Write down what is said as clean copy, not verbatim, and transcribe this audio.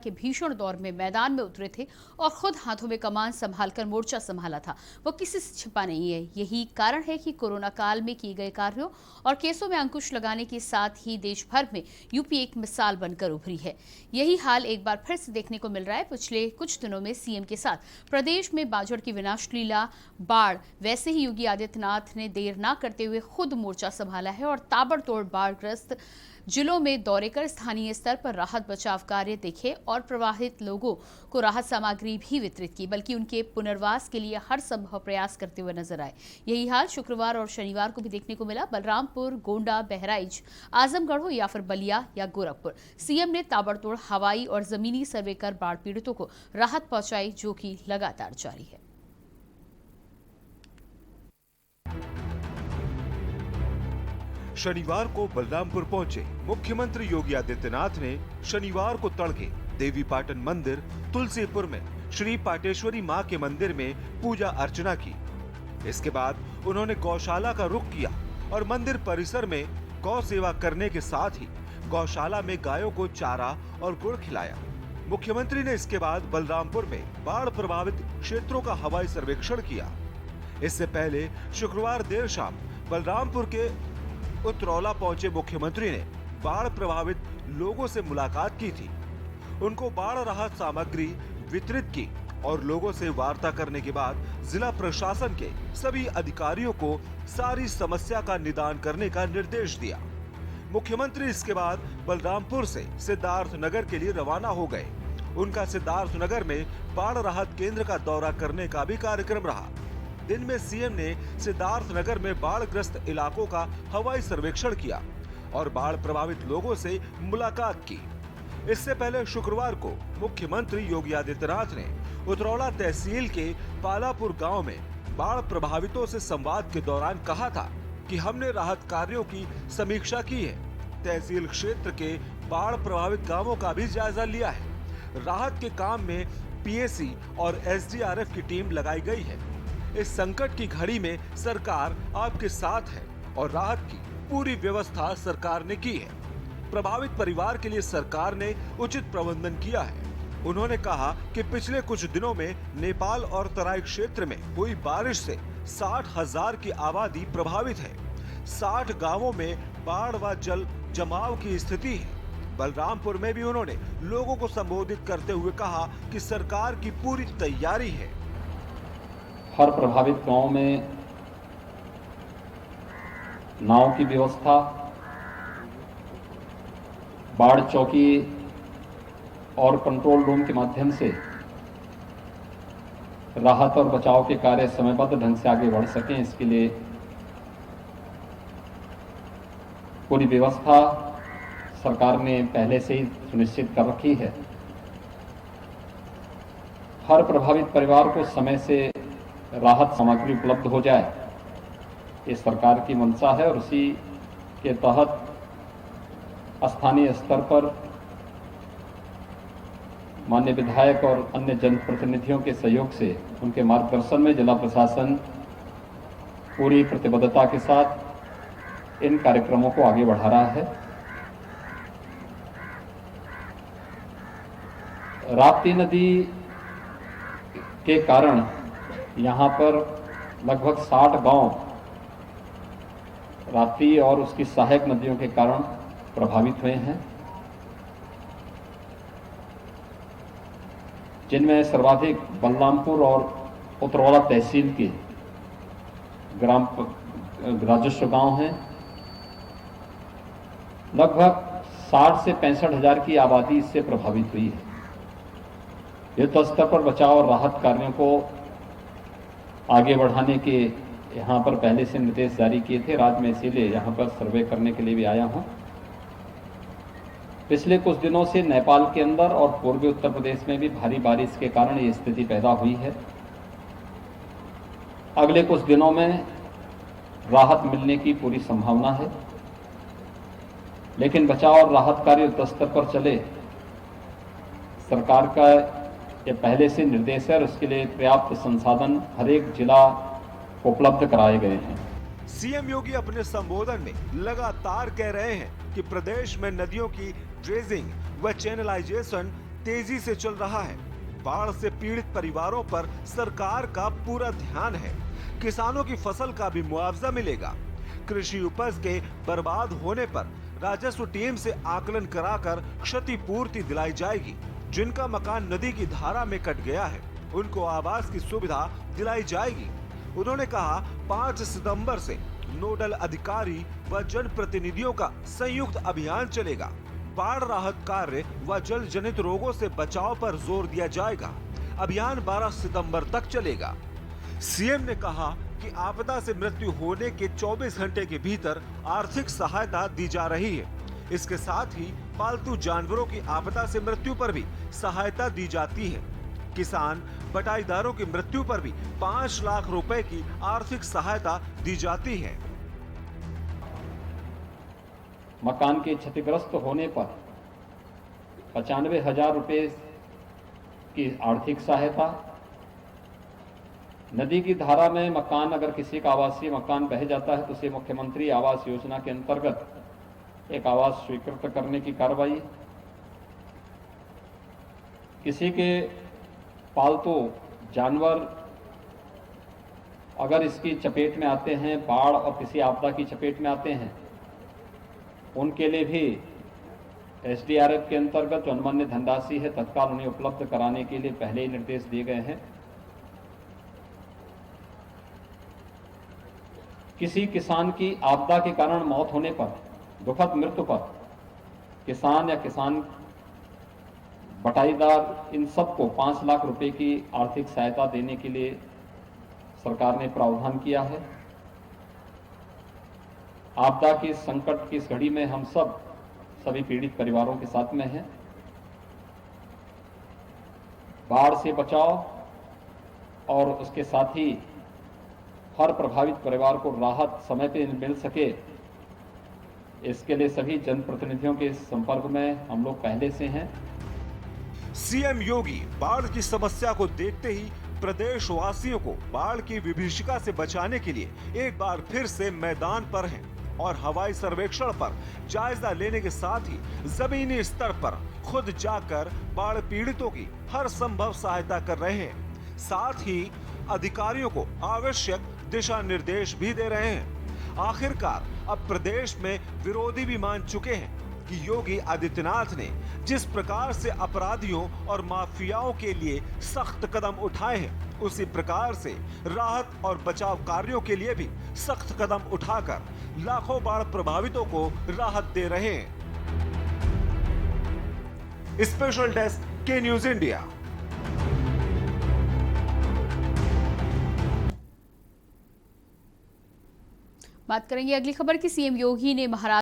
के भीषण दौर में मैदान में उतरे थे और खुद हाथों में कमान संभालकर मोर्चा संभाला था। वो किसी से छिपा नहीं है। यही कारण है कि कोरोना काल में किए गए कार्यों और केसों में अंकुश लगाने के साथ ही देश भर में यूपी एक मिसाल बनकर उभरी है। यही हाल एक बार फिर से देखने को मिल रहा है। पिछले कुछ दिनों में सीएम के साथ प्रदेश में बाढ़ की विनाश लीला, बाढ़, वैसे ही योगी आदित्यनाथ ने देर न करते हुए खुद मोर्चा संभाला है और ताबड़तोड़ बाढ़ग्रस्त जिलों में दौरे कर स्थानीय स्तर पर राहत बचाव कार्य देखे और प्रभावित लोगों को राहत सामग्री भी वितरित की, बल्कि उनके पुनर्वास के लिए हर संभव प्रयास करते हुए नजर आए। यही हाल शुक्रवार और शनिवार को भी देखने को मिला। बलरामपुर, गोंडा, बहराइच, आजमगढ़ हो या फिर बलिया या गोरखपुर, सीएम ने ताबड़तोड़ हवाई और जमीनी सर्वे कर बाढ़ पीड़ितों को राहत पहुंचाई, जो कि लगातार जारी है। शनिवार को बलरामपुर पहुंचे मुख्यमंत्री योगी आदित्यनाथ ने शनिवार को तड़के देवीपाटन मंदिर तुलसीपुर में श्री पाटेश्वरी मां के मंदिर में पूजा अर्चना की। इसके बाद उन्होंने गौशाला का रुख किया और मंदिर परिसर में गौ सेवा करने के साथ ही गौशाला में गायों को चारा और गुड़ खिलाया। मुख्यमंत्री ने इसके बाद बलरामपुर में बाढ़ प्रभावित क्षेत्रों का हवाई सर्वेक्षण किया। इससे पहले शुक्रवार देर शाम बलरामपुर के उतरौला पहुंचे मुख्यमंत्री ने बाढ़ प्रभावित लोगों से मुलाकात की थी। उनको बाढ़ राहत सामग्री वितरित की और लोगों से वार्ता करने के बाद जिला प्रशासन के सभी अधिकारियों को सारी समस्या का निदान करने का निर्देश दिया। मुख्यमंत्री इसके बाद बलरामपुर से सिद्धार्थनगर के लिए रवाना हो गए। उनका सिद्धार्थनगर में बाढ़ राहत केंद्र का दौरा करने का भी कार्यक्रम रहा। दिन में सीएम ने सिद्धार्थनगर में बाढ़ग्रस्त इलाकों का हवाई सर्वेक्षण किया और बाढ़ प्रभावित लोगों से मुलाकात की। इससे पहले शुक्रवार को मुख्यमंत्री योगी आदित्यनाथ ने उतरौला तहसील के पालापुर गांव में बाढ़ प्रभावितों से संवाद के दौरान कहा था कि हमने राहत कार्यों की समीक्षा की है। तहसील क्षेत्र के बाढ़ प्रभावित गांवों का भी जायजा लिया है। राहत के काम में पीएसी और एसडीआरएफ की टीम लगाई गई है। इस संकट की घड़ी में सरकार आपके साथ है और राहत की पूरी व्यवस्था सरकार ने की है। प्रभावित परिवार के लिए सरकार ने उचित प्रबंधन किया है। उन्होंने कहा कि पिछले कुछ दिनों में नेपाल और तराई क्षेत्र में हुई बारिश से 60,000 की आबादी प्रभावित है। 60 गांवों में बाढ़ व जल जमाव की स्थिति है। बलरामपुर में भी उन्होंने लोगों को संबोधित करते हुए कहा कि सरकार की पूरी तैयारी है। हर प्रभावित गांव में नाव की व्यवस्था, बाढ़ चौकी और कंट्रोल रूम के माध्यम से राहत और बचाव के कार्य समयबद्ध ढंग से आगे बढ़ सकें, इसके लिए पूरी व्यवस्था सरकार ने पहले से ही सुनिश्चित कर रखी है। हर प्रभावित परिवार को समय से राहत सामग्री उपलब्ध हो जाए, ये सरकार की मंशा है और उसी के तहत स्थानीय स्तर पर माननीय विधायक और अन्य जनप्रतिनिधियों के सहयोग से, उनके मार्गदर्शन में जिला प्रशासन पूरी प्रतिबद्धता के साथ इन कार्यक्रमों को आगे बढ़ा रहा है। राप्ती नदी के कारण यहाँ पर लगभग 60 गांव राप्ती और उसकी सहायक नदियों के कारण प्रभावित हुए हैं, जिनमें सर्वाधिक बलरामपुर और उतरौला तहसील के ग्राम राजस्व गांव हैं। लगभग 60 से 65 हजार की आबादी इससे प्रभावित हुई है। युद्ध स्तर पर बचाव और राहत कार्यों को आगे बढ़ाने के यहाँ पर पहले से निर्देश जारी किए थे। आज मैं इसीलिए यहाँ पर सर्वे करने के लिए भी आया हूँ। पिछले कुछ दिनों से नेपाल के अंदर और पूर्वी उत्तर प्रदेश में भी भारी बारिश के कारण ये स्थिति पैदा हुई है। अगले कुछ दिनों में राहत मिलने की पूरी संभावना है, लेकिन बचाव और राहत कार्य युद्ध स्तर पर चले, सरकार का ये पहले से निर्देश है और उसके लिए पर्याप्त संसाधन हर एक जिला को उपलब्ध कराए गए हैं। सीएम योगी अपने संबोधन में लगातार कह रहे हैं कि प्रदेश में नदियों की ड्रेजिंग व चैनलाइजेशन तेजी से चल रहा है। बाढ़ से पीड़ित परिवारों पर सरकार का पूरा ध्यान है। किसानों की फसल का भी मुआवजा मिलेगा। कृषि उपज के बर्बाद होने पर राजस्व टीम से आकलन कराकर क्षतिपूर्ति दिलाई जाएगी। जिनका मकान नदी की धारा में कट गया है उनको आवास की सुविधा दिलाई जाएगी। उन्होंने कहा 5 सितंबर से नोडल अधिकारी व जनप्रतिनिधियों का संयुक्त अभियान चलेगा। बाढ़ राहत कार्य व जल जनित रोगों से बचाव पर जोर दिया जाएगा। अभियान 12 सितंबर तक चलेगा। सीएम ने कहा कि आपदा से मृत्यु होने के 24 घंटे के भीतर आर्थिक सहायता दी जा रही है। इसके साथ ही पालतू जानवरों की आपदा से मृत्यु पर भी सहायता दी जाती है। किसान बटाईदारों की मृत्यु पर भी 5 लाख रुपए की आर्थिक सहायता दी जाती है। मकान के क्षतिग्रस्त होने पर 95,000 रुपए की आर्थिक सहायता। नदी की धारा में मकान, अगर किसी का आवासीय मकान बह जाता है तो उसे मुख्यमंत्री आवास योजना के अंतर्गत एक आवास स्वीकृत करने की कार्रवाई। किसी के पालतू जानवर अगर इसकी चपेट में आते हैं, बाढ़ और किसी आपदा की चपेट में आते हैं, उनके लिए भी एसडीआरएफ के अंतर्गत जो अनुमान्य धनराशि है तत्काल उन्हें उपलब्ध कराने के लिए पहले ही निर्देश दिए गए हैं। किसी किसान की आपदा के कारण मौत होने पर, दुखद मृत्यु पर किसान या किसान बटाईदार इन सबको 5 लाख रुपए की आर्थिक सहायता देने के लिए सरकार ने प्रावधान किया है। आपदा की संकट की इस घड़ी में हम सभी पीड़ित परिवारों के साथ में हैं। बाढ़ से बचाव और उसके साथ ही हर प्रभावित परिवार को राहत समय पे मिल सके, इसके लिए सभी जनप्रतिनिधियों के संपर्क में हम लोग पहले से हैं। सीएम योगी बाढ़ की समस्या को देखते ही प्रदेशवासियों को बाढ़ की विभीषिका से बचाने के लिए एक बार फिर से मैदान पर हैं और हवाई सर्वेक्षण पर जायजा लेने के साथ ही जमीनी स्तर पर खुद जाकर बाढ़ पीड़ितों की हर संभव सहायता कर रहे हैं। साथ ही अधिकारियों को आवश्यक दिशा निर्देश भी दे रहे हैं। आखिरकार अब प्रदेश में विरोधी भी मान चुके हैं कि योगी आदित्यनाथ ने जिस प्रकार से अपराधियों और माफियाओं के लिए सख्त कदम उठाए हैं, उसी प्रकार से राहत और बचाव कार्यों के लिए भी सख्त कदम उठाकर लाखों बाढ़ प्रभावितों को राहत दे रहे हैं। स्पेशल डेस्क के न्यूज इंडिया। बात करेंगे अगली खबर की। सीएम योगी ने महाराष्ट्र